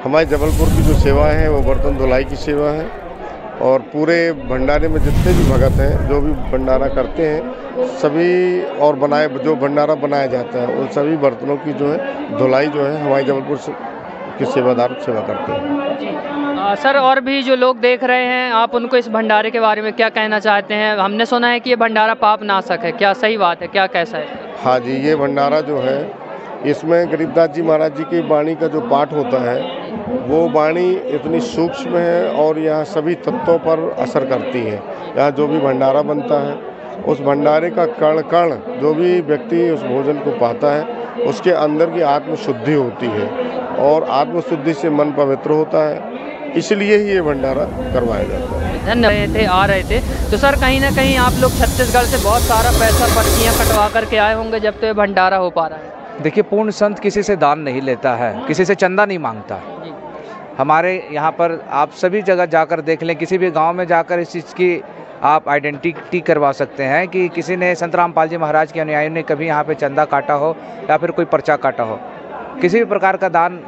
हमारे जबलपुर की जो सेवा है वो बर्तन धुलाई की सेवा है और पूरे भंडारे में जितने भी भगत हैं जो भी भंडारा करते हैं सभी और जो भंडारा बनाया जाता है उन सभी बर्तनों की जो है धुलाई जो है हमारे जबलपुर के सेवादार सेवा करते हैं। जी सर, और भी जो लोग देख रहे हैं आप उनको इस भंडारे के बारे में क्या कहना चाहते हैं? हमने सुना है कि ये भंडारा पाप नाशक है, क्या सही बात है, क्या कैसा है? हाँ जी, ये भंडारा जो है इसमें गरीबदास जी महाराज जी की वाणी का जो पाठ होता है वो वाणी इतनी सूक्ष्म है और यहाँ सभी तत्वों पर असर करती है। यहाँ जो भी भंडारा बनता है उस भंडारे का कण कण जो भी व्यक्ति उस भोजन को पाता है उसके अंदर की आत्मशुद्धि होती है और आत्मशुद्धि से मन पवित्र होता है, इसलिए ही ये भंडारा करवाया जाता है। धन्यवाद थे आ रहे थे तो सर कहीं ना कहीं आप लोग छत्तीसगढ़ से बहुत सारा पैसा पर्चियाँ कटवा करके आए होंगे जब तो ये भंडारा हो पा रहा है। देखिए, पूर्ण संत किसी से दान नहीं लेता है, किसी से चंदा नहीं मांगता। हमारे यहाँ पर आप सभी जगह जाकर देख लें, किसी भी गांव में जाकर इस चीज़ की आप आइडेंटिटी करवा सकते हैं कि किसी ने संत रामपाल जी महाराज के अनुयायियों ने कभी यहाँ पे चंदा काटा हो या फिर कोई पर्चा काटा हो। किसी भी प्रकार का दान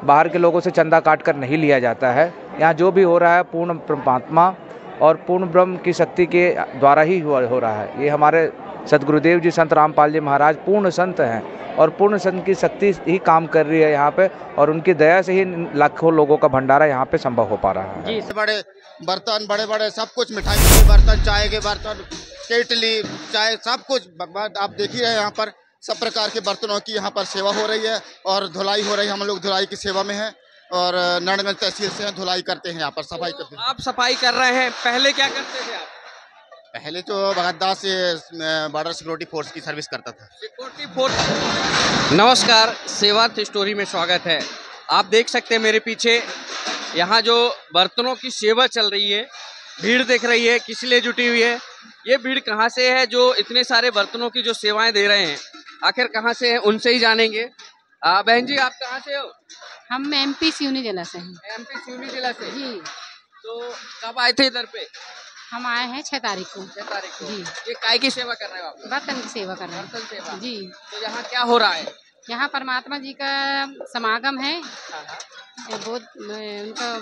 बाहर के लोगों से चंदा काट कर नहीं लिया जाता है। यहाँ जो भी हो रहा है पूर्ण परमात्मा और पूर्ण ब्रह्म की शक्ति के द्वारा ही हो रहा है। ये हमारे सदगुरुदेव जी संत रामपाल जी महाराज पूर्ण संत हैं और पूर्ण संत की शक्ति ही काम कर रही है यहाँ पे और उनकी दया से ही लाखों लोगों का भंडारा यहाँ पे संभव हो पा रहा है। जी, बड़े बर्तन, बड़े बड़े सब कुछ, मिठाई के बर्तन, चाय के बर्तन, केटली, चाय, सब कुछ आप देख ही रहे हैं। यहाँ पर सब प्रकार के बर्तनों की यहाँ पर सेवा हो रही है और धुलाई हो रही है। हम लोग धुलाई की सेवा में हैं और नारायणगंज तहसील से धुलाई करते हैं, यहाँ पर सफाई करते हैं। आप सफाई कर रहे हैं, पहले क्या करते थे आप? पहले तो भगतदास से बॉर्डर सिक्योरिटी फोर्स की सर्विस करता था। Security force. नमस्कार, सेवार्थ स्टोरी में स्वागत है। आप देख सकते हैं मेरे पीछे यहाँ जो बर्तनों की सेवा चल रही है, भीड़ देख रही है, किस लिए जुटी हुई है। ये भीड़ कहाँ से है जो इतने सारे बर्तनों की जो सेवाएं दे रहे हैं, आखिर कहाँ से है, उनसे ही जानेंगे। बहन जी, आप कहाँ से हो? हम MP सिवनी जिला से हैं। MP सिवनी जिला से जी। तो कब आए थे इधर पे? हम आए हैं 6 तारीख को। 6 तारीख को। जी। ये काय की सेवा कर रहे हो आप? बर्तन की सेवा कर रहे हैं। बर्तन सेवा। जी। तो यहाँ क्या हो रहा है? यहाँ परमात्मा जी का समागम है। बहुत उनका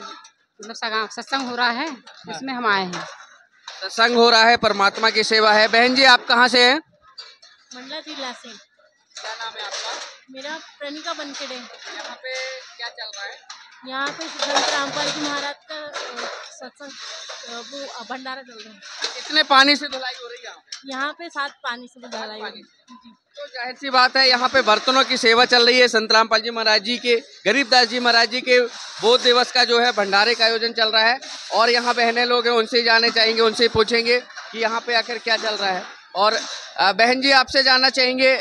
मतलब सत्संग हो रहा है, इसमें हम आए हैं। सत्संग हो रहा है, परमात्मा की सेवा है। बहन जी, आप कहाँ से हैं? मंडला जिला से। क्या नाम है आपका? मेरा प्रणिका बनखेड़े। यहाँ पे क्या चल रहा है? यहाँ पे संत रामपाल जी महाराज का सत्संग वो भंडारा चल रहा है। कितने पानी से धुलाई हो रही है यहाँ पे 7 पानी से धुलाई हो रही है। तो जाहिर सी बात है, यहाँ पे बर्तनों की सेवा चल रही है। संत रामपाल जी महाराज जी के, गरीबदास जी महाराज जी के बोध दिवस का जो है भंडारे का आयोजन चल रहा है और यहाँ बहनें लोग हैं, उनसे जाने चाहेंगे, उनसे पूछेंगे कि यहाँ पे आखिर क्या चल रहा है। और बहन जी, आपसे जानना चाहेंगे,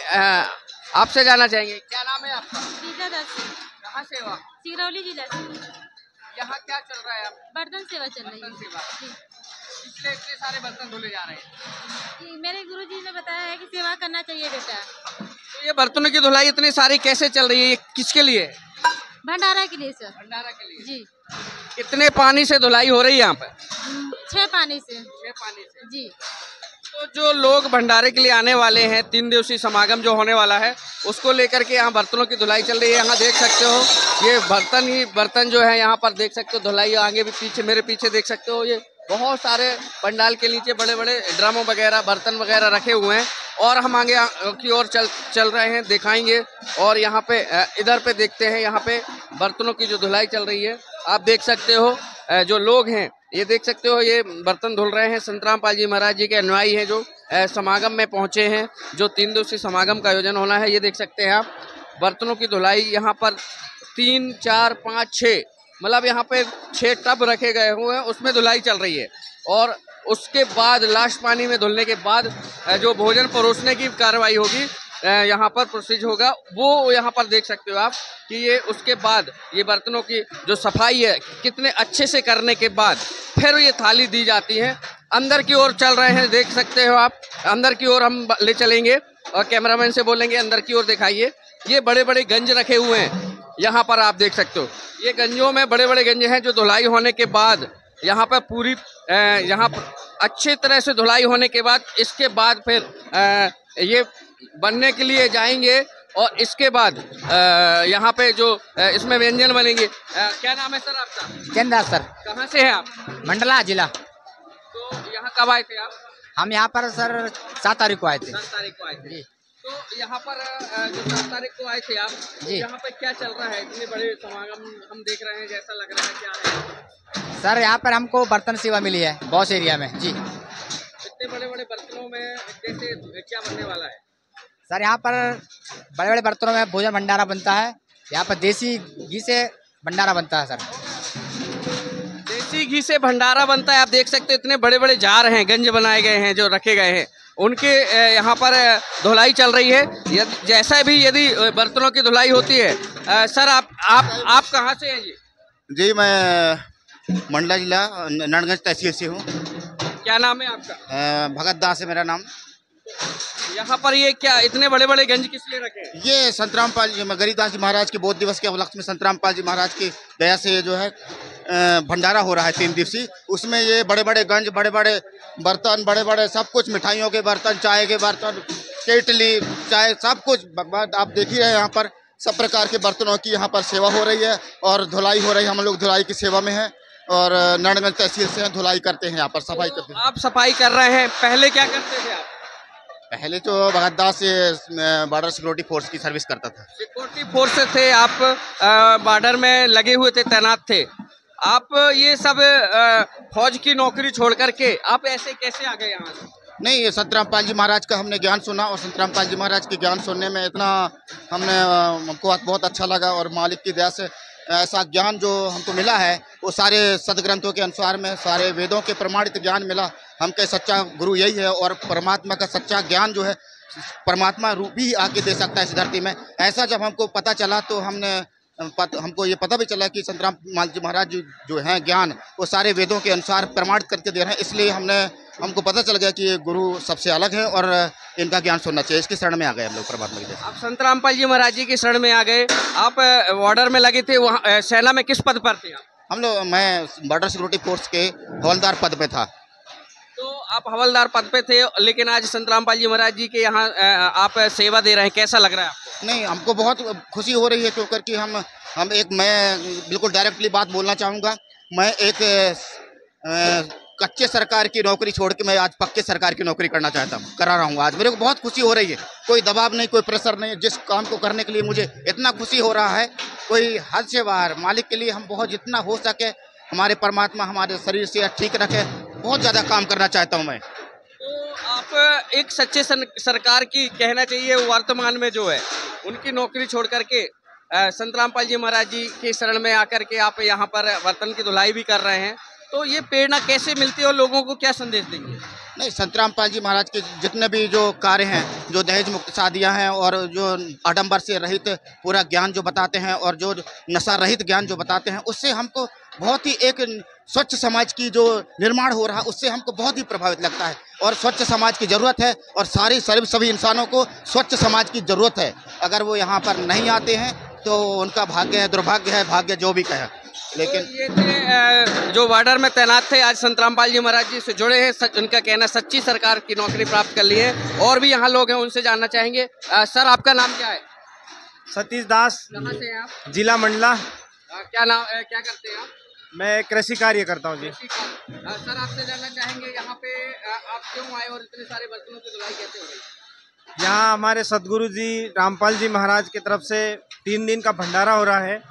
क्या नाम है आपका? कहाँ से हो आप? सिरौली जिला से। यहाँ क्या चल रहा है? बर्तन सेवा चल रही है। इसलिए इतने सारे बर्तन धुले जा रहे हैं। मेरे गुरुजी ने बताया है कि सेवा करना चाहिए बेटा। तो ये बर्तनों की धुलाई इतनी सारी कैसे चल रही है, ये किसके लिए? भंडारा के लिए सर। भंडारा के लिए। जी। कितने पानी से धुलाई हो रही है यहाँ पर? 6 पानी से। 6 पानी से। जी। तो जो लोग भंडारे के लिए आने वाले हैं, 3 दिवसीय समागम जो होने वाला है, उसको लेकर के यहाँ बर्तनों की धुलाई चल रही है। यहाँ देख सकते हो ये बर्तन जो है यहाँ पर देख सकते हो धुलाई, आगे भी पीछे, मेरे पीछे देख सकते हो ये बहुत सारे पंडाल के नीचे बड़े बड़े ड्रमों वगैरह, बर्तन वगैरह रखे हुए हैं और हम आगे की ओर चल रहे हैं, दिखाएंगे। और यहाँ पे इधर पे देखते हैं, यहाँ पे बर्तनों की जो धुलाई चल रही है, आप देख सकते हो जो लोग हैं, ये देख सकते हो ये बर्तन धुल रहे हैं। संत रामपाल जी महाराज जी के अनुयायी हैं जो समागम में पहुंचे हैं, जो 3 दिवसीय समागम का आयोजन होना है। ये देख सकते हैं आप बर्तनों की धुलाई यहाँ पर 3, 4, 5, 6 मतलब यहाँ पे 6 टब रखे गए हुए हैं, उसमें धुलाई चल रही है। और उसके बाद लास्ट पानी में धुलने के बाद जो भोजन परोसने की कार्रवाई होगी, यहाँ पर प्रोसीज होगा, वो यहाँ पर देख सकते हो आप कि ये उसके बाद ये बर्तनों की जो सफाई है कितने अच्छे से करने के बाद फिर ये थाली दी जाती है। अंदर की ओर चल रहे हैं, देख सकते हो आप, अंदर की ओर हम ले चलेंगे और कैमरामैन से बोलेंगे अंदर की ओर दिखाइए। ये बड़े बड़े गंज रखे हुए हैं, यहाँ पर आप देख सकते हो। ये गंजों में बड़े बड़े गंज हैं जो धुलाई होने के बाद यहाँ पर पूरी यहाँ पर अच्छे तरह से धुलाई होने के बाद इसके बाद फिर ये बनने के लिए जाएंगे और इसके बाद यहाँ पे जो इसमें व्यंजन बनेंगे। क्या नाम है सर आपका? चंदा सर। कहाँ से हैं आप? मंडला जिला। तो यहाँ कब आए थे आप? हम यहाँ पर सर 7 तारीख को आए थे। 7 तारीख को आए थे। तो यहाँ पर जो 7 तारीख को आए थे आप, तो यहाँ पे क्या चल रहा है? इतने बड़े समागम हम देख रहे हैं, जैसा लग रहा है, क्या है सर? यहाँ पर हमको बर्तन सेवा मिली है बॉस एरिया में जी। इतने बड़े बड़े बर्तनों में जैसे क्या बनने वाला है सर? यहाँ पर बड़े बड़े बर्तनों में भोजन भंडारा बनता है। यहाँ पर देसी घी से भंडारा बनता है सर। देसी घी से भंडारा बनता है। आप देख सकते हो इतने बड़े बड़े जार हैं, गंज बनाए गए हैं जो रखे गए हैं, उनके यहाँ पर धुलाई चल रही है। जैसा भी यदि बर्तनों की धुलाई होती है। सर आप कहाँ से हैं जी? मैं मंडला जिला नरगंज तहसील से हूँ। क्या नाम है आपका? भगत दास है मेरा नाम। यहाँ पर ये क्या इतने बड़े बड़े गंज किस लिए रखे हैं? ये संतरामपाल जी गरीबदास जी महाराज के बोध दिवस के उपलक्ष्य में संतरामपाल जी महाराज की दया से जो है भंडारा हो रहा है 3 दिवसीय। उसमें ये बड़े बड़े गंज, बड़े बड़े बर्तन, बड़े बड़े सब कुछ, मिठाइयों के बर्तन, चाय के बर्तन, केटली, चाय, सब कुछ आप देख ही रहे हैं। यहाँ पर सब प्रकार के बर्तनों की यहाँ पर सेवा हो रही है और धुलाई हो रही है। हम लोग धुलाई की सेवा में हैं और नरगंज तहसील से धुलाई करते हैं, यहाँ पर सफाई करते हैं। आप सफाई कर रहे हैं, पहले क्या करते थे आप? पहले तो भगतदास से बॉर्डर सिक्योरिटी फोर्स की सर्विस करता था। सिक्योरिटी फोर्स से थे आप, बॉर्डर में लगे हुए थे, तैनात थे आप। ये सब फौज की नौकरी छोड़ करके आप ऐसे कैसे आ गए यहाँ से? नहीं, ये संतरामपाल जी महाराज का हमने ज्ञान सुना और संतरामपाल जी महाराज के ज्ञान सुनने में इतना हमको बहुत अच्छा लगा और मालिक की दया से ऐसा ज्ञान जो हमको मिला है वो सारे सदग्रंथों के अनुसार में, सारे वेदों के प्रमाणित ज्ञान मिला। हमके सच्चा गुरु यही है और परमात्मा का सच्चा ज्ञान जो है परमात्मा रूप ही आके दे सकता है इस धरती में। ऐसा जब हमको पता चला तो हमको ये पता भी चला कि संतरामपाल जी महाराज जो हैं ज्ञान वो सारे वेदों के अनुसार प्रमाणित करके दे रहे हैं। इसलिए हमको पता चल गया कि ये गुरु सबसे अलग है और इनका ज्ञान सुनना चाहिए। इसकी शरण में आ गए हम लोग परमात्मा की। आप संतरामपाल जी महाराज जी की शरण में आ गए। आप बॉर्डर में लगे थे, वहाँ सेना में किस पद पर थे आप? मैं बॉर्डर सिक्योरिटी फोर्स के हवलदार पद पे था। तो आप हवलदार पद पे थे, लेकिन आज संतरामपाल जी महाराज जी के यहाँ आप सेवा दे रहे हैं, कैसा लग रहा है आपको? नहीं, हमको बहुत खुशी हो रही है क्योंकि मैं बिल्कुल डायरेक्टली बात बोलना चाहूँगा। मैं एक कच्चे सरकार की नौकरी छोड़ के मैं आज पक्के सरकार की नौकरी करा रहा हूँ। आज मेरे को बहुत खुशी हो रही है। कोई दबाव नहीं, कोई प्रेशर नहीं। जिस काम को करने के लिए मुझे इतना खुशी हो रहा है कोई हद से बाहर। मालिक के लिए हम बहुत जितना हो सके हमारे परमात्मा हमारे शरीर से ठीक रखे, बहुत ज़्यादा काम करना चाहता हूँ मैं। तो आप एक सच्चे सरकार की कहना चाहिए वर्तमान में जो है उनकी नौकरी छोड़ करके संतरामपाल जी महाराज जी की शरण में आकर के आप यहाँ पर बर्तन की धुलाई भी कर रहे हैं, तो ये प्रेरणा कैसे मिलती है और लोगों को क्या संदेश देंगे? नहीं, संतरामपाल जी महाराज के जितने भी जो कार्य हैं, जो दहेज मुक्त शादियाँ हैं और जो आडंबर से रहित पूरा ज्ञान जो बताते हैं और जो नशा रहित ज्ञान जो बताते हैं, उससे हमको बहुत ही एक स्वच्छ समाज की जो निर्माण हो रहा है उससे हमको बहुत ही प्रभावित लगता है। और स्वच्छ समाज की ज़रूरत है और सभी इंसानों को स्वच्छ समाज की ज़रूरत है। अगर वो यहाँ पर नहीं आते हैं तो उनका भाग्य है, दुर्भाग्य है, भाग्य जो भी कहे। लेकिन तो ये थे जो बॉर्डर में तैनात थे, आज संतरामपाल जी महाराज जी से जुड़े हैं। उनका कहना सच्ची सरकार की नौकरी प्राप्त कर ली है। और भी यहाँ लोग हैं, उनसे जानना चाहेंगे। सर आपका नाम क्या है? सतीश दास। कहाँ से हैं आप? जिला मंडला। क्या करते हैं आप? मैं कृषि कार्य करता हूँ जी। सर आपसे जानना चाहेंगे यहाँ पे आप क्यों आए और इतने सारे बर्तनों की धुलाई कैसे हो रही है? यहाँ हमारे सदगुरु जी रामपाल जी महाराज की तरफ से 3 दिन का भंडारा हो रहा है,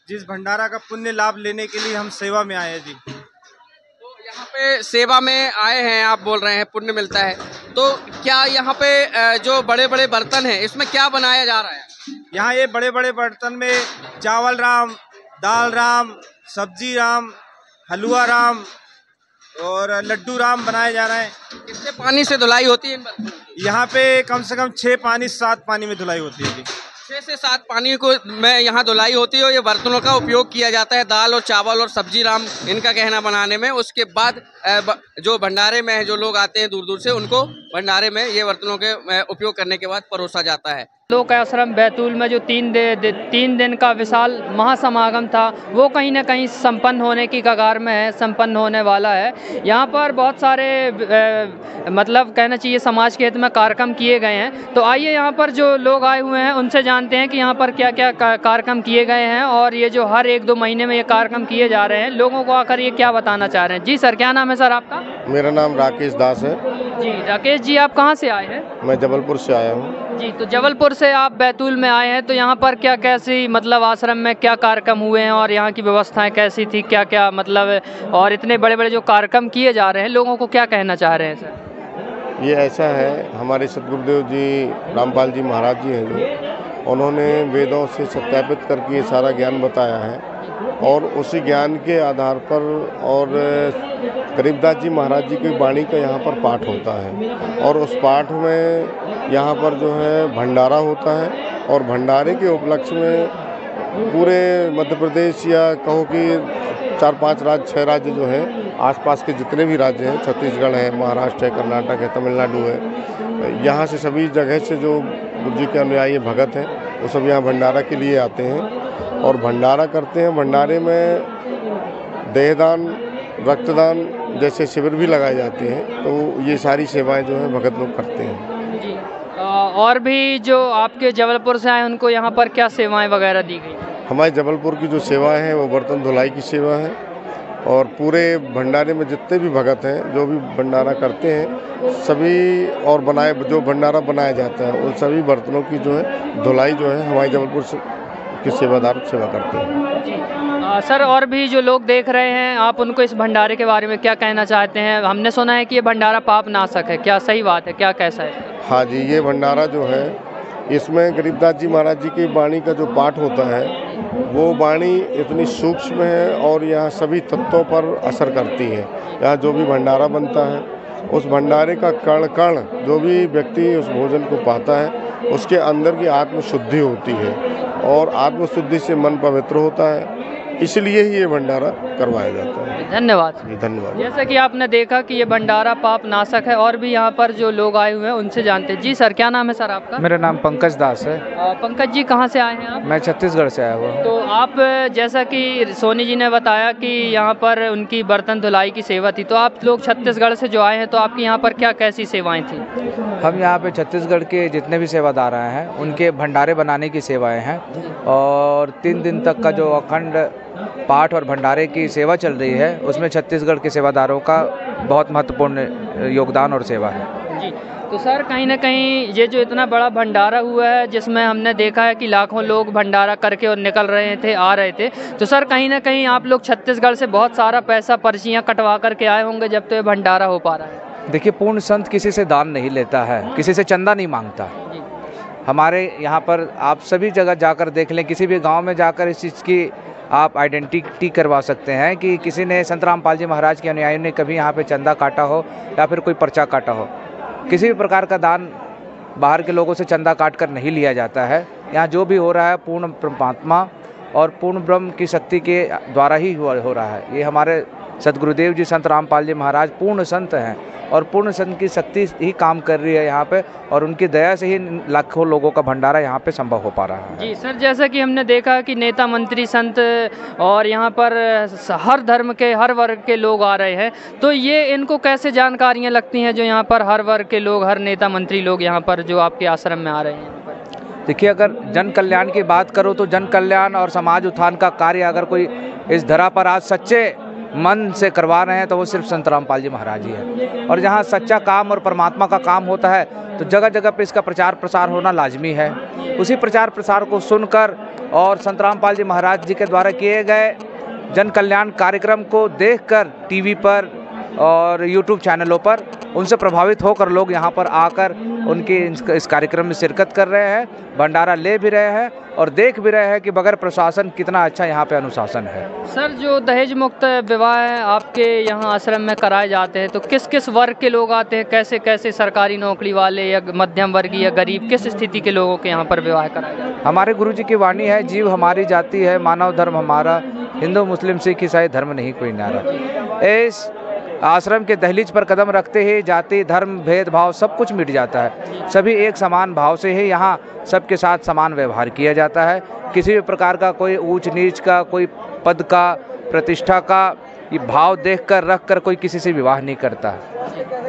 जिस भंडारा का पुण्य लाभ लेने के लिए हम सेवा में आए हैं जी। तो यहाँ पे सेवा में आए हैं, आप बोल रहे हैं पुण्य मिलता है, तो क्या यहाँ पे जो बड़े बड़े बर्तन हैं इसमें क्या बनाया जा रहा है? यहाँ ये बड़े बड़े बर्तन में चावल राम, दाल राम, सब्जी राम, हलवा राम और लड्डू राम बनाए जा रहे हैं। कितने पानी से धुलाई होती है इन बर्तनों की? यहाँ पे कम से कम 7 पानी में धुलाई होती है जी। 6 से 7 पानी को में यहाँ धुलाई होती है और ये बर्तनों का उपयोग किया जाता है दाल और चावल और सब्जी राम इनका कहना बनाने में। उसके बाद जो भंडारे में जो लोग आते हैं दूर दूर से, उनको भंडारे में ये बर्तनों के उपयोग करने के बाद परोसा जाता है। लोक आश्रम बैतूल में जो 3 दिन का विशाल महासमागम था वो कहीं ना कहीं संपन्न होने की कगार में है, संपन्न होने वाला है। यहाँ पर बहुत सारे मतलब कहना चाहिए समाज के हित में कार्यक्रम किए गए हैं। तो आइए यहाँ पर जो लोग आए हुए हैं उनसे जानते हैं कि यहाँ पर क्या क्या कार्यक्रम किए गए हैं और ये जो हर 1-2 महीने में ये कार्यक्रम किए जा रहे हैं, लोगों को आकर ये क्या बताना चाह रहे हैं। जी सर, क्या नाम है सर आपका? मेरा नाम राकेश दास है। जी राकेश जी, आप कहाँ से आए हैं? मैं जबलपुर से आया हूँ। जी, तो जबलपुर से आप बैतूल में आए हैं, तो यहाँ पर क्या कैसी मतलब आश्रम में क्या कार्यक्रम हुए हैं और यहाँ की व्यवस्थाएं कैसी थी, क्या क्या मतलब, और इतने बड़े बड़े जो कार्यक्रम किए जा रहे हैं लोगों को क्या कहना चाह रहे हैं सर? ये ऐसा है, हमारे सतगुरुदेव जी रामपाल जी महाराज जी हैं जो, उन्होंने वेदों से सत्यापित करके ये सारा ज्ञान बताया है और उसी ज्ञान के आधार पर और गरीबदास जी महाराज जी की वाणी का यहाँ पर पाठ होता है और उस पाठ में यहाँ पर जो है भंडारा होता है और भंडारे के उपलक्ष्य में पूरे मध्य प्रदेश या कहो कि 4-5 राज्य 6 राज्य जो है, आसपास के जितने भी राज्य हैं, छत्तीसगढ़ है, महाराष्ट्र है, कर्नाटक है, तमिलनाडु है, यहाँ से सभी जगह से जो गुरु जी के अनुयायी भगत हैं वो सब यहाँ भंडारा के लिए आते हैं और भंडारा करते हैं। भंडारे में देहदान, रक्तदान जैसे शिविर भी लगाए जाते हैं। तो ये सारी सेवाएं जो है भगत लोग करते हैं। जी, और भी जो आपके जबलपुर से आए उनको यहाँ पर क्या सेवाएं वगैरह दी गई? हमारे जबलपुर की जो सेवाएं हैं वो बर्तन धुलाई की सेवा है और पूरे भंडारे में जितने भी भगत हैं जो भी भंडारा करते हैं सभी और जो भंडारा बनाया जाता है उन सभी बर्तनों की जो है धुलाई जो है हमारे जबलपुर के सेवादार सेवा करते हैं। जी सर, और भी जो लोग देख रहे हैं आप उनको इस भंडारे के बारे में क्या कहना चाहते हैं? हमने सुना है कि ये भंडारा पाप नाशक है, क्या सही बात है, क्या कैसा है? हाँ जी, ये भंडारा जो है इसमें गरीबदास जी महाराज जी की वाणी का जो पाठ होता है वो वाणी इतनी सूक्ष्म है और यहाँ सभी तत्वों पर असर करती है। यहाँ जो भी भंडारा बनता है उस भंडारे का कण कण जो भी व्यक्ति उस भोजन को पाता है उसके अंदर की आत्मशुद्धि होती है और आत्मशुद्धि से मन पवित्र होता है, इसलिए ही ये भंडारा करवाया जाता है। धन्यवाद जी धन्यवाद। जैसा कि आपने देखा कि ये भंडारा पाप नाशक है और भी यहाँ पर जो लोग आए हुए हैं उनसे जानते हैं। जी सर, क्या नाम है सर आपका? मेरा नाम पंकज दास है। पंकज जी, कहाँ से आए हैं आप? मैं छत्तीसगढ़ से आया हुआ हूँ। तो आप जैसा कि सोनी जी ने बताया कि यहाँ पर उनकी बर्तन धुलाई की सेवा थी, तो आप लोग छत्तीसगढ़ से जो आए हैं तो आपकी यहाँ पर क्या कैसी सेवाएं थी? हम यहाँ पे छत्तीसगढ़ के जितने भी सेवादार आए हैं उनके भंडारे बनाने की सेवाएं हैं और 3 दिन तक का जो अखंड पाठ और भंडारे की सेवा चल रही है उसमें छत्तीसगढ़ के सेवादारों का बहुत महत्वपूर्ण योगदान और सेवा है। जी, तो सर कहीं ना कहीं ये जो इतना बड़ा भंडारा हुआ है जिसमें हमने देखा है कि लाखों लोग भंडारा करके और निकल रहे थे, आ रहे थे, तो सर कहीं ना कहीं आप लोग छत्तीसगढ़ से बहुत सारा पैसा पर्चियाँ कटवा करके आए होंगे जब तो ये भंडारा हो पा रहा है। देखिए, पूर्ण संत किसी से दान नहीं लेता है, किसी से चंदा नहीं मांगता। हमारे यहाँ पर आप सभी जगह जाकर देख लें, किसी भी गाँव में जाकर इस चीज़ की आप आइडेंटिटी करवा सकते हैं कि किसी ने संत रामपाल जी महाराज के अनुयायियों ने कभी यहाँ पे चंदा काटा हो या फिर कोई पर्चा काटा हो। किसी भी प्रकार का दान बाहर के लोगों से चंदा काट कर नहीं लिया जाता है। यहाँ जो भी हो रहा है पूर्ण परमात्मा और पूर्ण ब्रह्म की शक्ति के द्वारा ही हो रहा है। ये हमारे सदगुरुदेव जी संत रामपाल जी महाराज पूर्ण संत हैं और पूर्ण संत की शक्ति ही काम कर रही है यहाँ पे और उनकी दया से ही लाखों लोगों का भंडारा यहाँ पे संभव हो पा रहा है। जी सर, जैसा कि हमने देखा कि नेता मंत्री संत और यहाँ पर हर धर्म के हर वर्ग के लोग आ रहे हैं, तो ये इनको कैसे जानकारियाँ लगती हैं जो यहाँ पर हर वर्ग के लोग, हर नेता मंत्री लोग यहाँ पर जो आपके आश्रम में आ रहे हैं? देखिए, अगर जन कल्याण की बात करो तो जन कल्याण और समाज उत्थान का कार्य अगर कोई इस धरा पर आज सच्चे मन से करवा रहे हैं तो वो सिर्फ संत रामपाल जी महाराज ही है। और जहाँ सच्चा काम और परमात्मा का काम होता है तो जगह जगह पे इसका प्रचार प्रसार होना लाजमी है। उसी प्रचार प्रसार को सुनकर और संत रामपाल जी महाराज जी के द्वारा किए गए जन कल्याण कार्यक्रम को देखकर टीवी पर और यूट्यूब चैनलों पर उनसे प्रभावित होकर लोग यहाँ पर आकर उनके इस कार्यक्रम में शिरकत कर रहे हैं, भंडारा ले भी रहे हैं और देख भी रहे हैं कि बगैर प्रशासन कितना अच्छा यहाँ पे अनुशासन है। सर, जो दहेज मुक्त विवाह आपके यहाँ आश्रम में कराए जाते हैं तो किस किस वर्ग के लोग आते हैं? कैसे कैसे सरकारी नौकरी वाले या मध्यम वर्गीय या गरीब, किस स्थिति के लोगों के यहाँ पर विवाह कराए जाते हैं? हमारे गुरु जी की वाणी है, जीव हमारी जाति है, मानव धर्म हमारा, हिंदू मुस्लिम सिख ईसाई धर्म नहीं कोई नारा। इस आश्रम के दहलीज पर कदम रखते ही जाति धर्म भेदभाव सब कुछ मिट जाता है। सभी एक समान भाव से ही यहाँ सबके साथ समान व्यवहार किया जाता है। किसी भी प्रकार का कोई ऊंच नीच का, कोई पद का, प्रतिष्ठा का ये भाव देखकर रखकर कोई किसी से विवाह नहीं करता।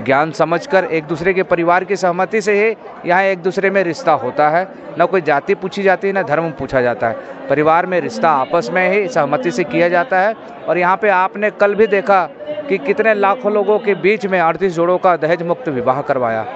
ज्ञान समझकर एक दूसरे के परिवार की सहमति से ही यहाँ एक दूसरे में रिश्ता होता है। न कोई जाति पूछी जाती है, न धर्म पूछा जाता है। परिवार में रिश्ता आपस में ही सहमति से किया जाता है। और यहाँ पे आपने कल भी देखा कि कितने लाखों लोगों के बीच में 38 जोड़ों का दहेज मुक्त विवाह करवाया।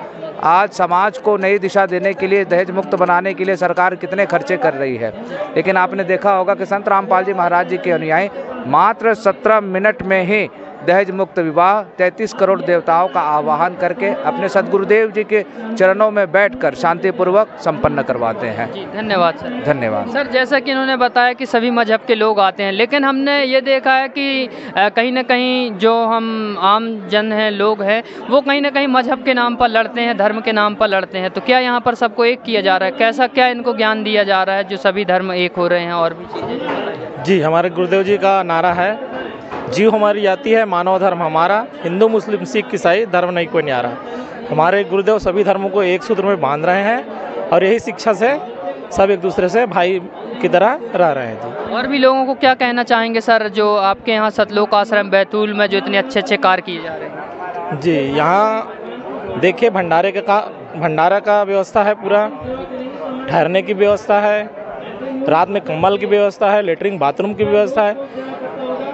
आज समाज को नई दिशा देने के लिए, दहेज मुक्त बनाने के लिए सरकार कितने खर्चे कर रही है। लेकिन आपने देखा होगा कि संत रामपाल जी महाराज जी के अनुयायी मात्र 17 मिनट में ही दहेज मुक्त विवाह 33 करोड़ देवताओं का आवाहन करके अपने सदगुरुदेव जी के चरणों में बैठकर शांतिपूर्वक संपन्न करवाते हैं। जी धन्यवाद सर। धन्यवाद सर, जैसा कि इन्होंने बताया कि सभी मजहब के लोग आते हैं, लेकिन हमने ये देखा है कि कहीं ना कहीं जो हम आम जन हैं, लोग हैं, वो कहीं ना कहीं मजहब के नाम पर लड़ते हैं, धर्म के नाम पर लड़ते हैं। तो क्या यहाँ पर सबको एक किया जा रहा है? कैसा क्या इनको ज्ञान दिया जा रहा है जो सभी धर्म एक हो रहे हैं और भी चीज़ें? जी, हमारे गुरुदेव जी का नारा है, जीव हमारी जाति है, मानव धर्म हमारा, हिंदू मुस्लिम सिख ईसाई धर्म नहीं कोई न्यारा। हमारे गुरुदेव सभी धर्मों को एक सूत्र में बांध रहे हैं और यही शिक्षा से सब एक दूसरे से भाई की तरह रह रहे हैं। जी, और भी लोगों को क्या कहना चाहेंगे सर, जो आपके यहाँ सतलोक आश्रम बैतूल में जो इतने अच्छे अच्छे कार्य किए जा रहे हैं? जी, यहाँ देखिए भंडारा का व्यवस्था है, पूरा ठहरने की व्यवस्था है, रात में कंबल की व्यवस्था है, लेटरिन बाथरूम की व्यवस्था है।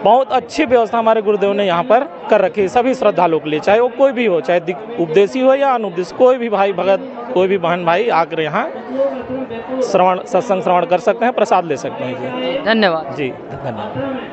बहुत अच्छी व्यवस्था हमारे गुरुदेव ने यहाँ पर कर रखी है सभी श्रद्धालुओं के लिए, चाहे वो कोई भी हो, चाहे उपदेशी हो या अनुपदेशी, कोई भी भाई भगत, कोई भी बहन भाई आकर यहाँ सत्संग श्रवण कर सकते हैं, प्रसाद ले सकते हैं। जी धन्यवाद। जी धन्यवाद।